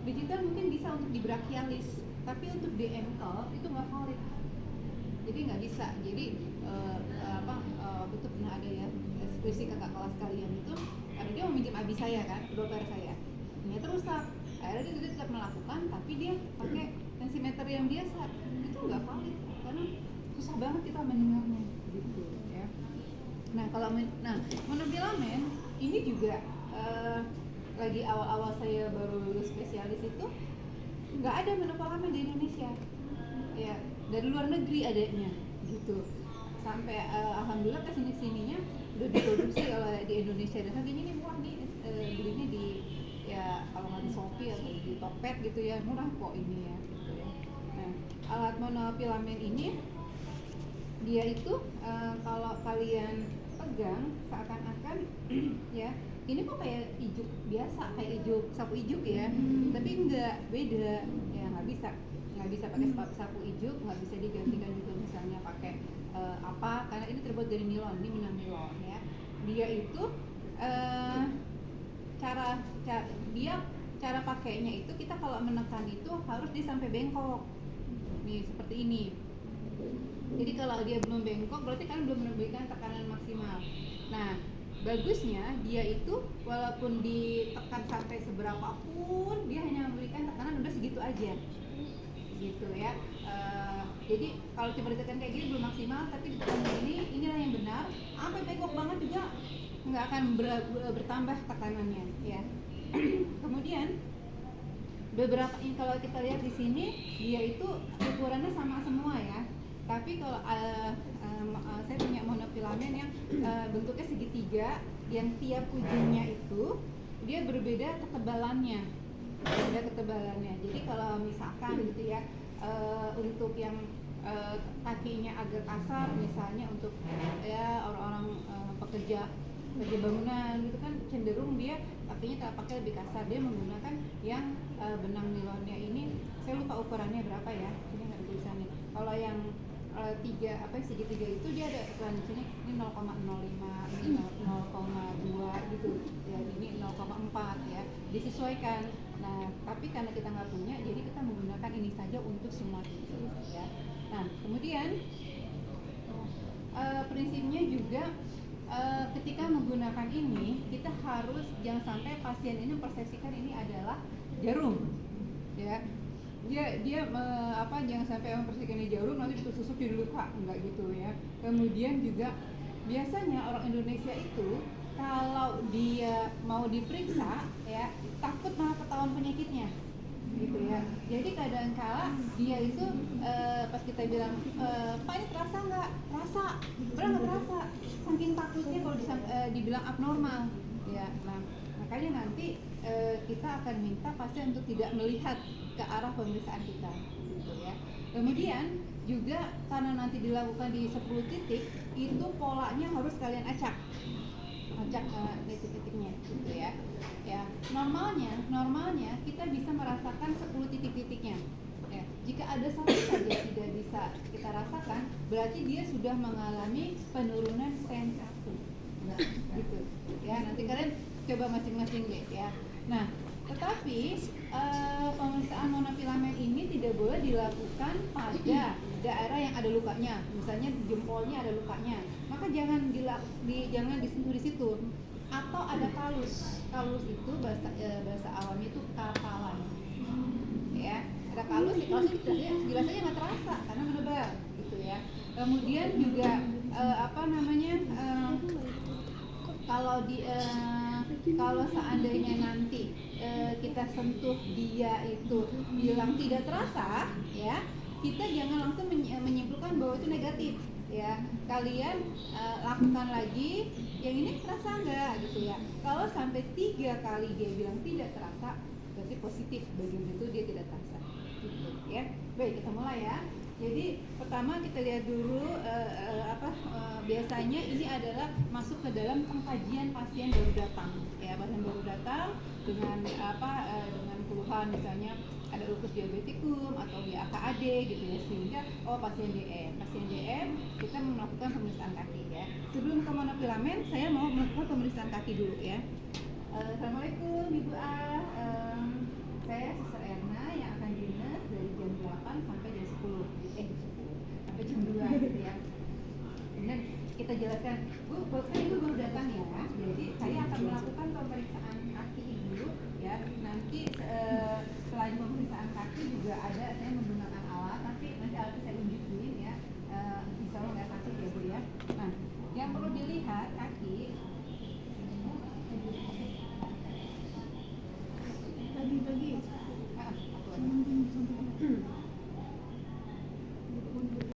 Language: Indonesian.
digital mungkin bisa untuk di brachialis, tapi untuk di ankle itu nggak valid, jadi nggak bisa. Jadi waktu itu pernah ada ya skripsi kakak kelas kalian itu, karena dia mau minjem abi saya kan, dokter saya, ternyata rusak. Akhirnya dia tetap melakukan, tapi dia pakai tensimeter yang biasa, itu nggak valid karena susah banget kita mendengarnya gitu ya. Nah kalau monofilamen ini juga lagi awal-awal saya baru lulus spesialis itu nggak ada monofilamen di Indonesia ya, dari luar negeri adanya gitu. Sampai alhamdulillah kesini-sininya udah diproduksi oleh di Indonesia, dan harganya ini murah nih, belinya di ya kalau nggak di Shopee atau di Tokped gitu ya, murah kok ini ya gitu ya. Nah alat monofilamen ini dia itu kalau kalian pegang seakan-akan ya ini kok kayak ijuk biasa, kayak ijuk sapu ijuk ya, tapi enggak, beda ya. Nggak bisa pakai sapu ijuk, nggak bisa digantikan juga misalnya pakai karena ini terbuat dari nilon, ini benang nilon ya. Dia itu cara pakainya itu, kita kalau menekan itu harus dia sampai bengkok nih seperti ini. Jadi kalau dia belum bengkok berarti kan belum memberikan tekanan maksimal. Nah bagusnya dia itu walaupun ditekan sampai seberapa pun dia hanya memberikan tekanan udah segitu aja gitu ya. Jadi kalau cuma ditekan kayak gini belum maksimal, tapi ditekan begini, inilah yang benar. Sampai bengkok banget juga nggak akan bertambah tekanannya ya. Kemudian beberapa ini kalau kita lihat di sini dia itu ukurannya sama semua ya. Tapi kalau saya punya monofilamen yang bentuknya segitiga, yang tiap ujungnya itu dia berbeda ketebalannya. Jadi kalau misalkan gitu ya, untuk yang kakinya agak kasar, misalnya untuk ya orang-orang pekerja bangunan gitu kan, cenderung dia kakinya pakai lebih kasar, dia menggunakan yang benang nilonnya ini. Saya lupa ukurannya berapa ya, ini nggak ada tulisannya. Kalau yang segitiga itu dia ada iklan di sini, ini 0,05, ini 0,2 gitu ya, ini 0,4 ya, disesuaikan. Nah tapi karena kita nggak punya, jadi kita menggunakan ini saja untuk semua titik ya. Nah kemudian prinsipnya juga ketika menggunakan ini kita harus jangan sampai pasien ini mempersepsikan ini adalah jarum ya. Dia jangan sampai mempersepsikan ini jarum nanti ditusuk di luka, enggak gitu ya. Kemudian juga biasanya orang Indonesia itu kalau dia mau diperiksa ya takut malah ketahuan penyakitnya gitu ya. Jadi kadang-kala dia itu pas kita bilang Pak ini terasa nggak? Terasa, beneran nggak terasa, saking takutnya kalau dibilang abnormal ya. Nah makanya nanti kita akan minta pasien untuk tidak melihat ke arah pemeriksaan kita gitu ya. Kemudian juga karena nanti dilakukan di 10 titik, itu polanya harus kalian acak titik-titiknya gitu ya. Ya, normalnya kita bisa merasakan 10 titik-titiknya. Ya, jika ada satu saja tidak bisa kita rasakan, berarti dia sudah mengalami penurunan sensasi. Nah, gitu. Ya, nanti kalian coba masing-masing deh ya. Nah, tetapi pemeriksaan monofilamen ini tidak boleh dilakukan pada daerah yang ada lukanya. Misalnya jempolnya ada lukanya, maka jangan disentuh di situ. Atau ada kalus itu bahasa awamnya itu kapalan. Ya, ada kalus itu jelas aja nggak terasa karena menebal gitu ya. Kemudian juga kalau seandainya nanti kita sentuh dia itu bilang tidak terasa ya, kita jangan langsung menyimpulkan bahwa itu negatif ya. Kalian lakukan lagi yang ini terasa nggak gitu ya. Kalau sampai 3 kali dia bilang tidak terasa, berarti positif, bagian itu dia tidak terasa gitu ya. Baik, kita mulai ya. Jadi pertama kita lihat dulu biasanya ini adalah masuk ke dalam pengkajian pasien baru datang ya. Pasien baru datang dengan dengan keluhan misalnya ada lupus diabetikum atau AKAD gitu ya, sehingga pasien DM kita melakukan pemeriksaan kaki ya. Sebelum ke monofilamen saya mau melakukan pemeriksaan kaki dulu ya. Assalamualaikum Ibu A. jelaskan, Bu, kan Ibu baru datang ya, jadi saya akan melakukan pemeriksaan kaki Ibu ya. Nanti selain pemeriksaan kaki juga ada saya menggunakan alat, tapi nanti alatnya saya unjukin ya. Insya Allah nggak sakit ya Bu ya. Nah, yang perlu dilihat kaki